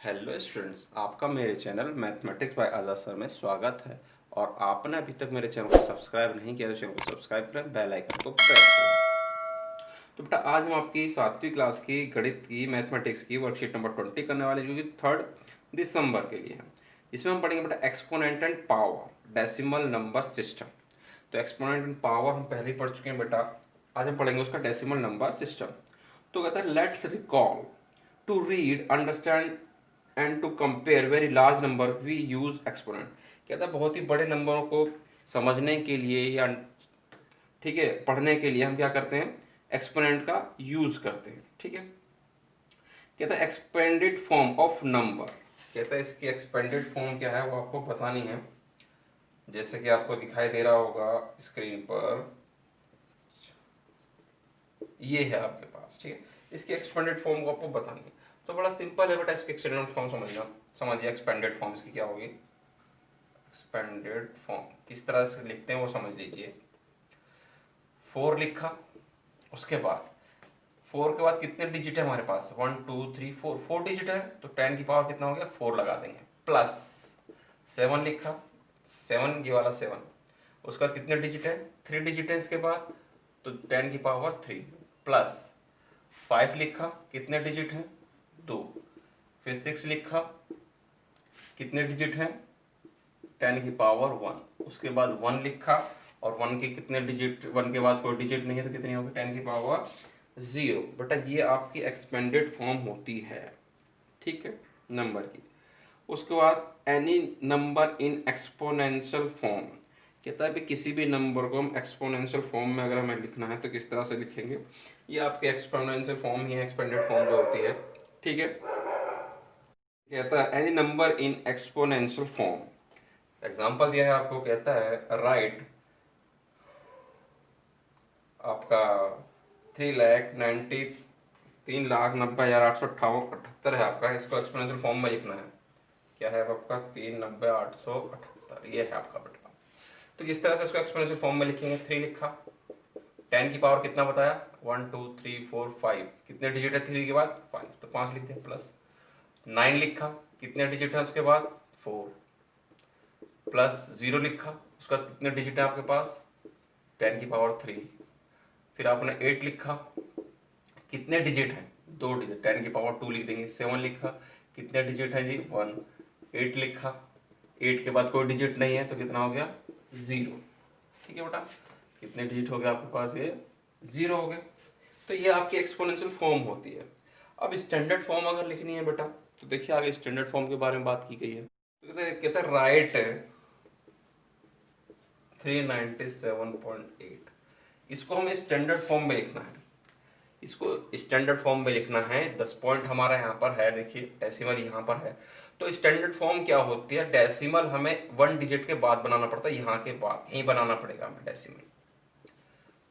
Hello students, आपका मेरे channel mathematics bye आज़ाद sir में स्वागत है। और आपने अभी तक मेरे चैनल को सब्सक्राइब नहीं किया तो चैनल को सब्सक्राइब करें, बेल आइकन को प्रेस करें। तो बेटा आज हम आपकी 7वीं क्लास की गणित की मैथमेटिक्स की वर्कशीट नंबर 20 करने वाले, जो कि 3 दिसंबर के लिए है। इसमें हम पढ़ेंगे बेटा exponent and power decimal number system. तो एक्सपोनेंट एंड पावर हम पहले ही पढ़ चुके हैं बेटा, आज हम पढ़ेंगे उसका डेसिमल नंबर सिस्टम। तो कहता है let's recall to read understand and to compare very large number we use exponent. कहता है बहुत ही बड़े नंबरों को समझने के लिए या ठीक है पढ़ने के लिए हम क्या करते हैं, एक्सपोनेंट का यूज करते हैं। ठीक है, कहता है एक्सपेंडेड फॉर्म ऑफ नंबर। कहता है इसकी एक्सपेंडेड फॉर्म क्या है वो आपको बतानी है, जैसे कि आपको दिखाई दे रहा होगा स्क्रीन पर, ये है आपके पास। ठीक है, इसकी एक्सपेंडेड फॉर्म को आपको बतानी है। तो बड़ा सिंपल है बेटा, इसकी एक्सपेंडेड फॉर्म समझना। समझिए एक्सपेंडेड फॉर्म इसकी क्या होगी। एक्सपेंडेड फॉर्म किस तरह से लिखते हैं वो समझ लीजिए। 4 लिखा, उसके बाद 4 के बाद कितने डिजिट है हमारे पास, 1 2 3 4, 4 डिजिट है तो 10 की पावर कितना हो गया, 4 लगा देंगे। प्लस 7 लिखा, 7 ये वाला 7, उसके बाद कितने डिजिट है, 3 डिजिट है इसके बाद, तो 10 की पावर 3। प्लस 5 लिखा, कितने डिजिट हैं, 2। फिर 6 लिखा, कितने डिजिट हैं, 10 की पावर 1। उसके बाद 1 लिखा, और 1 के कितने डिजिट, 1 के बाद कोई डिजिट नहीं है तो कितनी होगी, 10 की पावर 0। बेटा ये आपकी एक्सपेंडेड फॉर्म होती है, ठीक है, नंबर की। उसके बाद any number in exponential form. कहता है भी किसी भी नंबर को हम एक्सपोनेंशियल फॉर्म में अगर हमें लिखना है तो किस तरह से लिखेंगे। ये आपके एक्सपोनेंशियल फॉर्म ही है, एक्सपेंडेड फॉर्म जो होती है। ठीक है, कहता है any number in exponential form. Example दिया है आपको, कहता है राइट आपका 3,90,878 है आपका, इसको एक्सपोनेंशियल फॉर्म में लिखना है। क्या है आपका 390,878, ये है आपका बेटा। तो किस तरह से इसको एक्सपोनेंशियल फॉर्म में लिखेंगे, 3 लिखा, 10 की पावर कितना बताया, 1 2 3 4 5, कितने डिजिट है 3 के बाद, 5, तो 5 लिख दिया। प्लस 9 लिखा, कितने डिजिट है उसके बाद, 4। प्लस 0 लिखा, उसका कितने डिजिट है आपके पास, 10 की पावर 3। फिर आपने 8 लिखा, कितने डिजिट हैं, 2 डिजिट, 10 की पावर 2 लिख देंगे। 7 लिखा, कितने डिजिट है जी, 1। 8 लिखा, 8 के बाद कोई डिजिट नहीं है तो कितना हो गया, 0। ठीक है बेटा, कितने डिजिट हो गए आपके पास, ये 0 हो गए। तो ये आपकी एक्सपोनेंशियल फॉर्म होती है। अब स्टैंडर्ड फॉर्म अगर लिखनी है बेटा, तो देखिए आगे स्टैंडर्ड फॉर्म के बारे में बात की गई है। तो कहते हैं राइट 397.8, इसको हमें स्टैंडर्ड फॉर्म में लिखना है। इसको स्टैंडर्ड फॉर्म में लिखना है। 10 पॉइंट हमारा यहाँ पर है, देखिए डेसिमल यहाँ पर है। तो स्टैंडर्ड फॉर्म क्या होती है, डेसिमल हमें 1 डिजिट के बाद बनाना पड़ता है, यहाँ के बाद यहीं बनाना पड़ेगा हमें डेसिमल।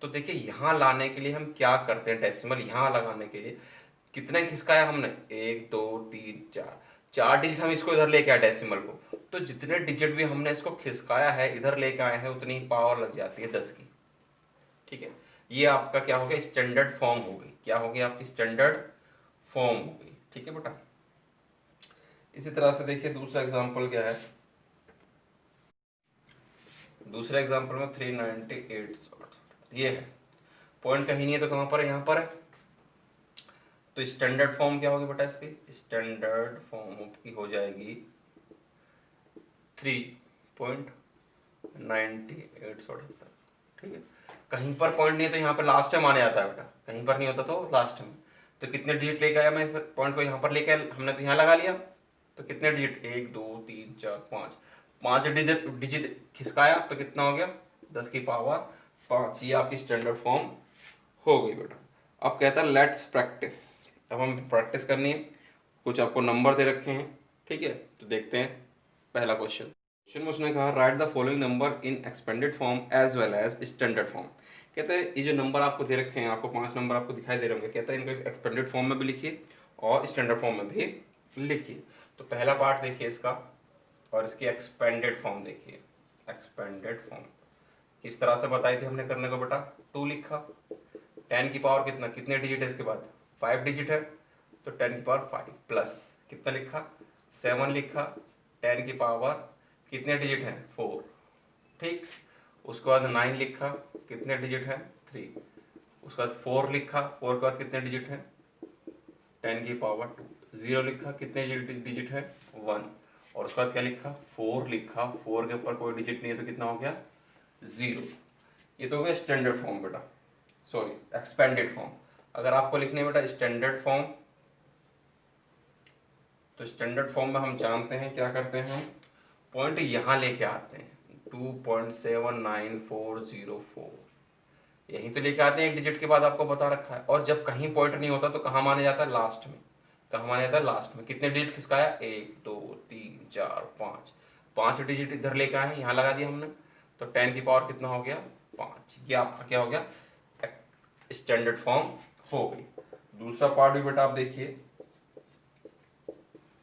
तो देखिए यहाँ लाने के लिए हम क्या करते हैं, डेसिमल यहाँ लगाने के लिए कितने खिसकाया हमने, 1 2 3 4, 4 डिजिट हम इसको इधर लेके आए डेसिमल को। तो जितने डिजिट भी हमने इसको खिसकाया है इधर लेके आए हैं, उतनी पावर लग जाती है 10 की। ठीक है, ये आपका क्या हो गया, स्टैंडर्ड फॉर्म हो गई। क्या हो गई आपकी, स्टैंडर्ड फॉर्म हो गई। ठीक है बेटा, इसी तरह से देखिए दूसरा एग्जांपल क्या है। दूसरे एग्जांपल में 398, ये है, पॉइंट कहीं नहीं है तो कहाँ पर है, यहाँ पर है। तो स्टैंडर्ड फॉर्म क्या होगी बेटा, इसकी स्टैंडर्ड फॉर्म की हो जाएगी 3.98। ठीक है, कहीं पर पॉइंट नहीं है तो यहाँ पर लास्ट में माना जाता है बेटा, कहीं पर नहीं होता तो लास्ट में। तो कितने डिजिट लेके आया मैं, इस पॉइंट को यहाँ पर लेके आया, हमने तो यहाँ लगा लिया। तो कितने डिजिट, 1 2 3 4 5, 5 डिजिट डिजिट खिसकाया तो कितना हो गया, 10 की पावर 5। ये आपकी स्टैंडर्ड फॉर्म हो गई बेटा। अब कहता है लेट्स प्रैक्टिस। अब हम प्रैक्टिस करनी है, कुछ आपको नंबर दे रखे हैं। ठीक है, तो देखते हैं पहला क्वेश्चन में उसने कहा write the following number in expanded form as well as standard form. कहते हैं ये जो नंबर आपको दे रखे हैं, आपको 5 नंबर आपको दिखाई दे रहे होंगे, कहते हैं इनको एक्सपेंडेड फॉर्म में भी लिखिए और स्टैंडर्ड फॉर्म में भी लिखिए। तो पहला पार्ट देखिए इसका, और इसकी एक्सपेंडेड फॉर्म देखिए। एक्सपेंडेड फॉर्म किस तरह से बताई थी हमने करने को बेटा, 2 लिखा, 10 की पावर कितना, कितने डिजिट है इसके बाद, 5 डिजिट है, तो 10 की पावर 5 प्लस कितना लिखा 7 लिखा, 10 की पावर कितने डिजिट हैं 4, ठीक। उसके बाद 9 लिखा, कितने डिजिट हैं 3। उसके बाद 4 लिखा, 4 के बाद कितने डिजिट हैं 10 की पावर 2। 0 लिखा, कितने डिजिट है 1। और उसके बाद क्या लिखा 4 लिखा, 4 के ऊपर कोई डिजिट नहीं है तो कितना हो गया 0। ये तो हो गया स्टैंडर्ड फॉर्म बेटा, सॉरी एक्सपेंडेड फॉर्म। अगर आपको लिखने है बेटा स्टैंडर्ड फॉर्म, तो स्टैंडर्ड फॉर्म में हम जानते हैं क्या करते हैं, हम पॉइंट यहाँ लेके आते हैं 2.79404, यहीं तो लेके आते हैं, एक डिजिट के बाद आपको बता रखा है। और जब कहीं पॉइंट नहीं होता तो कहाँ माना जाता है लास्ट में, कहाँ माना जाता है लास्ट में। कितने डिजिट खिसकाया 1 2 3 4 5, 5 डिजिट इधर लेके आए, यहाँ लगा दिया हमने, तो 10 की पावर कितना हो गया 5। ये आपका क्या हो गया स्टैंडर्ड फॉर्म हो गई। दूसरा पार्ट भी बेटा आप देखिए,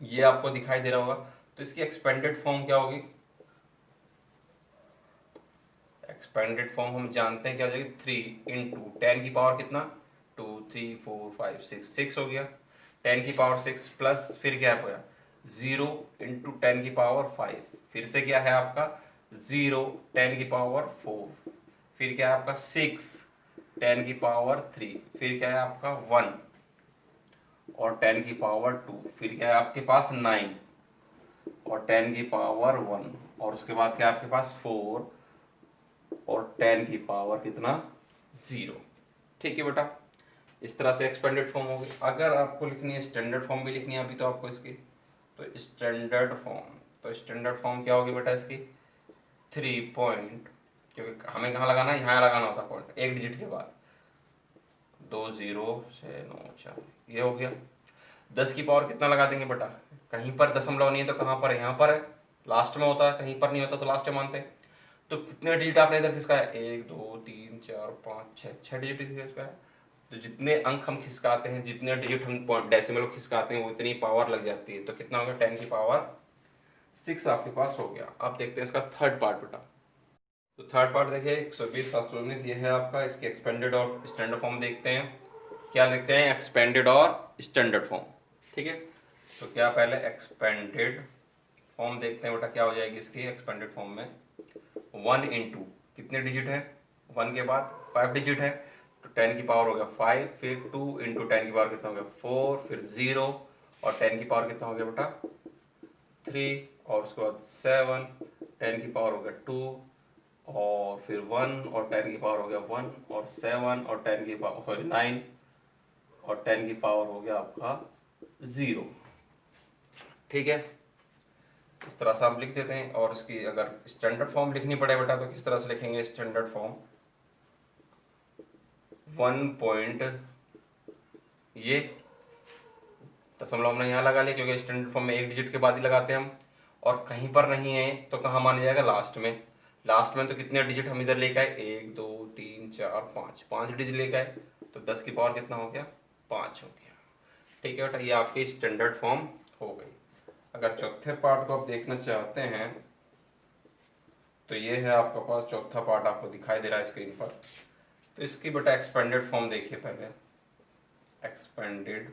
ये आपको दिखाई दे रहा होगा, तो इसकी एक्सपेंडेड फॉर्म क्या होगी, एक्सपेंडेड फॉर्म हम जानते हैं क्या हो जाएगी 3 इंटू 10 की पावर कितना 2 3 4 5 6, 6 हो गया, 10 की पावर 6 प्लस फिर क्या हो गया 0 इंटू 10 की पावर 5, फिर से क्या है आपका 0 10 की पावर 4, फिर क्या है आपका 6 10 की पावर 3, फिर क्या है आपका 1 और 10 की पावर 2, फिर क्या है आपके पास 9 और 10 की पावर 1, और उसके बाद क्या है आपके पास 4 और 10 की पावर कितना 0। ठीक है बेटा, इस तरह से एक्सपेंडेड फॉर्म होगी। अगर आपको लिखनी है स्टैंडर्ड फॉर्म भी लिखनी है अभी तो आपको इसकी, तो स्टैंडर्ड फॉर्म, तो स्टैंडर्ड फॉर्म क्या होगी बेटा इसकी 3 पॉइंट, क्योंकि हमें कहाँ लगाना है, यहाँ लगाना होता पॉइंट एक डिजिट के बाद, 2 0 6 9 4, ये हो गया। 10 की पावर कितना लगा देंगे बेटा, कहीं पर दशमलव नहीं है तो कहाँ पर है, यहाँ पर है, लास्ट में होता है, कहीं पर नहीं होता तो लास्ट में मानते हैं। तो कितने डिजिट आपने इधर खिसकाया 1 2 3 4 5 6, 6 डिजिट खिसकाया। तो जितने अंक हम खिसकाते हैं, जितने डिजिट हम डेसिमल खिसकाते हैं, वो इतनी पावर लग जाती है। तो कितना हो गया 10 की पावर 6 आपके पास हो गया। अब देखते हैं इसका थर्ड पार्ट बेटा। तो थर्ड पार्ट देखिए 120 719, ये है आपका, इसके एक्सपेंडेड और स्टैंडर्ड फॉर्म देखते हैं। क्या लिखते हैं एक्सपेंडेड और स्टैंडर्ड फॉर्म, ठीक है। तो क्या पहले एक्सपेंडेड फॉर्म देखते हैं बेटा, क्या हो जाएगी इसकी एक्सपेंडेड फॉर्म में 1 इंटू कितने डिजिट है 1 के बाद 5 डिजिट है, तो 10 की पावर हो गया 5, फिर 2 इंटू 10 की पावर कितना हो गया 4, फिर 0 और 10 की पावर कितना हो गया बेटा 3, और उसके बाद 7, 10 की पावर हो गया 2 और फिर 1 और 10 की पावर हो गया 1 और 7 और 10 की पावर सॉरी 9 और 10 की पावर हो गया आपका 0। ठीक है, इस तरह से आप लिख देते हैं। और इसकी अगर स्टैंडर्ड फॉर्म लिखनी पड़े बेटा तो किस तरह से लिखेंगे स्टैंडर्ड फॉर्म 1 पॉइंट, ये दशमलव हमने यहाँ लगा लिया क्योंकि स्टैंडर्ड फॉर्म में एक डिजिट के बाद ही लगाते हैं हम, और कहीं पर नहीं है तो कहाँ माना जाएगा लास्ट में। लास्ट में तो कितने डिजिट हम इधर लेके आए 1 2 3 4 5, 5 डिजिट लेके आए, तो 10 की पावर कितना हो गया 5 हो गया। ठीक है बेटा, ये आपकी स्टैंडर्ड फॉर्म हो गई। अगर चौथे पार्ट को आप देखना चाहते हैं तो ये है आपके पास चौथा पार्ट, आपको दिखाई दे रहा है स्क्रीन पर। तो इसकी बेटा एक्सपेंडेड फॉर्म देखिए पहले, एक्सपेंडेड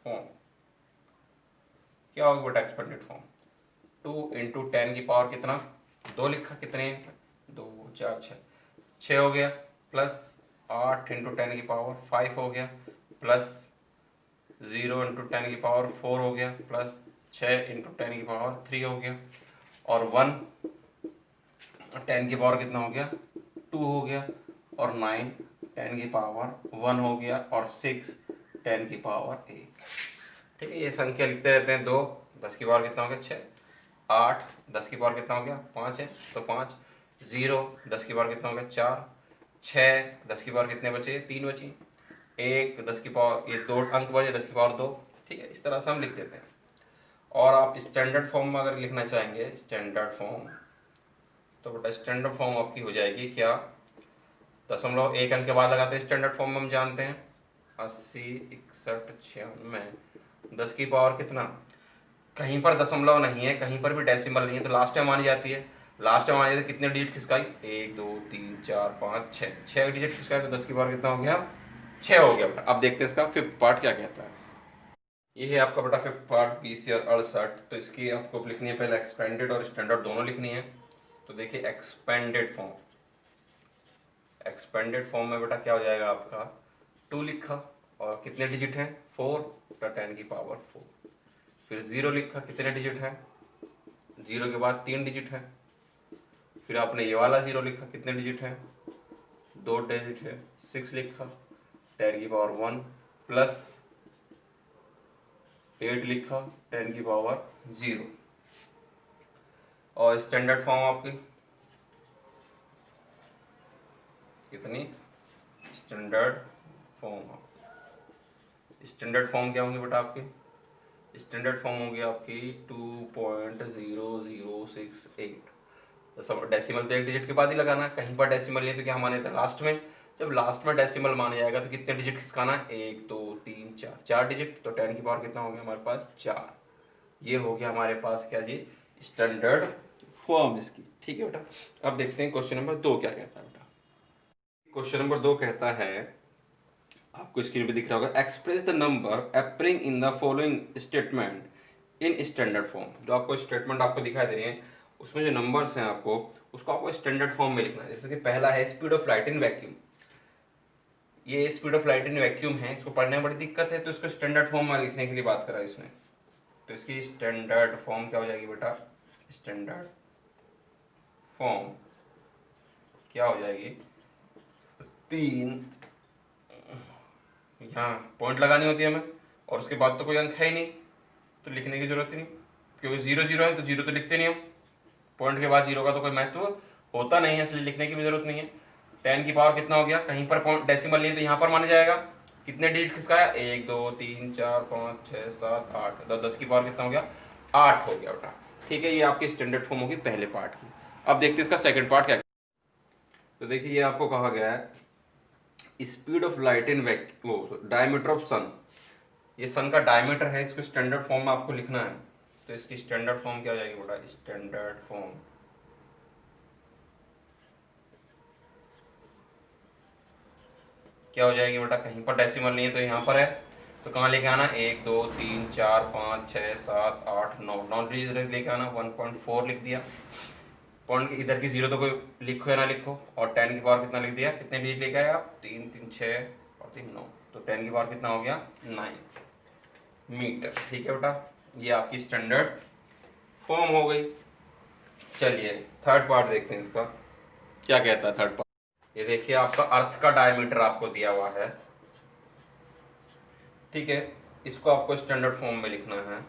फॉर्म क्या होगा बेटा एक्सपेंडेड फॉर्म 2 इंटू 10 की पावर कितना 2 लिखा, कितने 2 4 6, 6 हो गया, प्लस 8 इंटू 10 की पावर 5 हो गया, प्लस 0 इंटू 10 की पावर 4 हो गया, प्लस 6 इंटू 10 की पावर 3 हो गया, और 1 10 की पावर कितना हो गया 2 हो गया, और 9 10 की पावर 1 हो गया, और 6 10 की पावर 1। ठीक है, ये संख्या लिखते रहते हैं। 2 10 की पावर कितना हो गया 6, 8 10 की पावर कितना हो गया 5 है तो 5, 0 10 की पावर कितना हो गया 4, 6 10 की पावर कितने बचे 3 बची, 1 10 की पावर ये 2 अंक बचे 10 की पावर 2। ठीक है, इस तरह से हम लिख देते हैं। और आप स्टैंडर्ड फॉर्म में अगर लिखना चाहेंगे स्टैंडर्ड फॉर्म, तो बेटा स्टैंडर्ड फॉर्म आपकी हो जाएगी क्या दशमलव एक अंक के बाद लगाते हैं स्टैंडर्ड फॉर्म में, हम जानते हैं 80 61 96, 10 की पावर कितना, कहीं पर दशमलव नहीं है, कहीं पर भी डेसिमल नहीं है, तो लास्ट में मानी जाती है। लास्ट में मानी जाती है, कितने डिजिट खिसकाई 1 2 3 4 5 6, 6 डिजिट खिसकाई, तो 10 की पावर कितना हो गया 6 हो गया। अब देखते हैं इसका फिफ्थ पार्ट क्या कहता है। ये है आपका बेटा फिफ्थ पार्ट 20 और 68। तो इसकी आपको लिखनी है पहले एक्सपेंडेड और स्टैंडर्ड दोनों लिखनी है। तो देखिए एक्सपेंडेड फॉर्म, एक्सपेंडेड फॉर्म में बेटा क्या हो जाएगा आपका 2 लिखा और कितने डिजिट हैं 4, तो 10 की पावर 4। फिर 0 लिखा, कितने डिजिट हैं, 0 के बाद 3 डिजिट है। फिर आपने ये वाला 0 लिखा, कितने डिजिट हैं, 2 डिजिट है। 6 लिखा, 10 की पावर 1 प्लस 8 लिखा, 10 की पावर 0। और स्टैंडर्ड फॉर्म आपकी कितनी, स्टैंडर्ड फॉर्म, स्टैंडर्ड फॉर्म क्या होंगे बेटा आपकी, स्टैंडर्ड फॉर्म होगी आपकी 2.0068। तो सब डेसिमल तो एक डिजिट के बाद ही लगाना, कहीं पर डेसिमल नहीं तो क्या माने थे लास्ट में। जब लास्ट में डेसिमल माना जाएगा तो कितने डिजिट खिसकाना, 1 2 3 4, 4 डिजिट। तो 10 की पावर कितना हो गया हमारे पास 4। ये हो गया हमारे पास क्या जी, स्टैंडर्ड फॉर्म इसकी। ठीक है बेटा, अब देखते हैं क्वेश्चन नंबर 2 क्या कहता है बेटा। क्वेश्चन नंबर 2 कहता है, आपको स्क्रीन पे दिख रहा होगा, express the number appearing in the following statement in standard form. जो आपको स्टेटमेंट आपको दिखाई दे रही है उसमें जो नंबर्स हैं आपको उसको आपको स्टैंडर्ड फॉर्म में लिखना है। जैसे कि पहला है speed of light in vacuum, ये speed of light in vacuum है, इसको पढ़ने में बड़ी दिक्कत है तो इसको स्टैंडर्ड फॉर्म में लिखने के लिए बात करा इसने। तो इसकी स्टैंडर्ड फॉर्म क्या हो जाएगी बेटा, स्टैंडर्ड फॉर्म क्या हो जाएगी, 3 यहाँ पॉइंट लगानी होती है हमें और उसके बाद तो कोई अंक है ही नहीं तो लिखने की जरूरत ही नहीं, क्योंकि 0 0 है तो 0 तो लिखते नहीं हम, पॉइंट के बाद 0 का तो कोई महत्व होता नहीं है, इसलिए लिखने की भी जरूरत नहीं है। 10 की पावर कितना हो गया, कहीं पर पॉइंट डेसिमल नहीं है तो यहाँ पर माना जाएगा। कितने डिजिट खिसकाया, 1 2 3 4 5 6 7 8, 10 की पावर कितना हो गया 8 हो गया बेटा। ठीक है, ये आपकी स्टैंडर्ड फॉर्म होगी पहले पार्ट की। अब देखते हैं इसका सेकंड पार्ट क्या। तो देखिए ये आपको कहा गया है स्पीड ऑफ लाइट इन वो डायमीटर ऑफ सन, ये सन का डायमीटर है, इसको स्टैंडर्ड फॉर्म में आपको लिखना है। तो इसकी स्टैंडर्ड फॉर्म क्या हो जाएगी बेटा, स्टैंडर्ड फॉर्म क्या हो जाएगी बेटा, कहीं पर डेसिमल नहीं है तो यहाँ पर है तो कहाँ लेके आना, 1 2 3 4 5 6 7 8 9, 9 डिजिट लेके आना, 1.4 लिख दिया। पॉइंट इधर की 0 तो कोई लिखो या ना लिखो, और 10 की पावर कितना लिख दिया, कितने डिजिट लेके आए आप, 3 3 6 और 3 9, तो 10 की पावर कितना हो गया 9 मीटर। ठीक है बेटा, ये आपकी स्टैंडर्ड फॉर्म हो गई। चलिए थर्ड पार्ट देखते हैं इसका क्या कहता है। थर्ड पार्ट ये देखिए, आपका अर्थ का डायमीटर आपको दिया हुआ है, ठीक है, इसको आपको स्टैंडर्ड फॉर्म में लिखना है।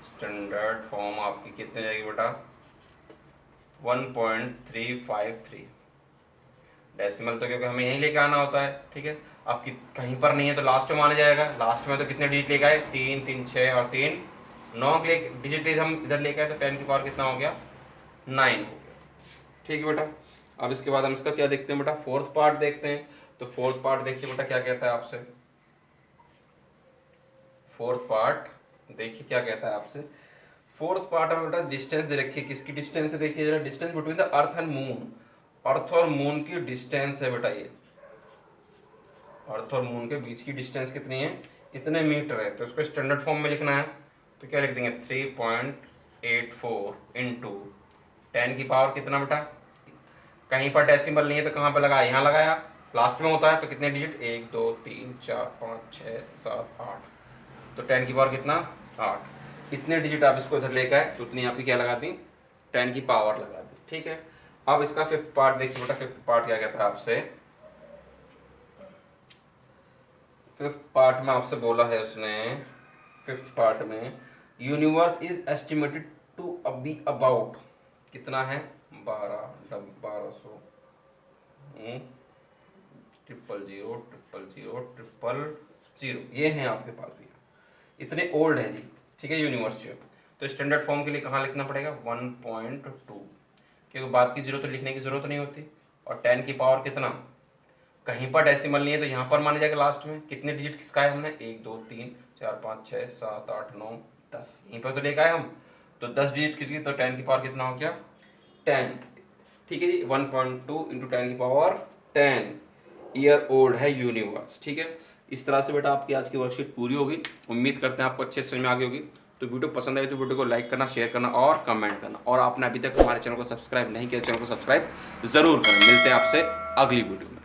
स्टैंडर्ड फॉर्म आपकी कितने जाएगी बेटा, 1.353 डेसिमल तो क्योंकि हमें यहीं लेके आना होता है। ठीक है, अब कहीं पर नहीं है तो लास्ट में माना जाएगा, लास्ट में तो कितने डिजिट लेके आए, 3 3 6 और 3 9 डिजिट हम इधर लेके आए तो 10 की पावर कितना हो गया 9 हो गया। ठीक है बेटा, अब इसके बाद हम इसका क्या देखते हैं बेटा, फोर्थ पार्ट देखते हैं। तो फोर्थ पार्ट देखिए बेटा क्या कहता है आपसे, फोर्थ पार्ट देखिए क्या कहता है आपसे। फोर्थ पार्ट में बेटा डिस्टेंस दे रखी है, किसकी डिस्टेंस है देखिए जरा, distance between the earth and moon, earth और मून की डिस्टेंस है बेटा, ये अर्थ और मून के बीच की डिस्टेंस कितनी है, इतने मीटर है। तो इसको स्टैंडर्ड फॉर्म में लिखना है तो क्या लिख देंगे, 3.84 इंटू 10 की पावर कितना बेटा, कहीं पर डेसिमल नहीं है तो कहाँ पे लगाया, यहाँ लगाया, लास्ट में होता है तो कितने डिजिट, 1 2 3 4 5 6 7 8, तो 10 की पावर कितना 8, इतने डिजिट आप इसको इधर लेकर आए तो उतनी आपकी क्या लगा दी, 10 की पावर लगा दी। ठीक है, अब इसका फिफ्थ पार्ट देखिए बेटा, फिफ्थ पार्ट क्या कहता है आपसे। फिफ्थ पार्ट में आपसे बोला है उसने, फिफ्थ पार्ट में universe is estimated to be about कितना है, 1200 triple zero triple zero triple zero, ये हैं आपके पास भैया, इतने ओल्ड है जी। ठीक है, यूनिवर्स जो, तो स्टैंडर्ड फॉर्म के लिए कहाँ लिखना पड़ेगा, 1.2, क्योंकि बाद की जीरो तो लिखने की जरूरत नहीं होती, और 10 की पावर कितना, कहीं पर डेसिमल नहीं है तो यहाँ पर माना जाएगा लास्ट में। कितने डिजिट किसका है हमने, 1 2 3 4 5 6 7 8 9 10, यहीं पर तो लेकर आए हम, तो 10 डिजिट किसकी, तो 10 की पावर कितना हो गया 10। ठीक है जी, 1.2 इंटू 10 की पावर 10 ईयर ओल्ड है यूनिवर्स। ठीक है, इस तरह से बेटा आपकी आज की वर्कशीट पूरी होगी। उम्मीद करते हैं आपको अच्छे से समझ में आ गई होगी। तो वीडियो पसंद आई तो वीडियो को लाइक करना, शेयर करना और कमेंट करना, और आपने अभी तक हमारे चैनल को सब्सक्राइब नहीं किया, चैनल को सब्सक्राइब जरूर करें। मिलते हैं आपसे अगली वीडियो में।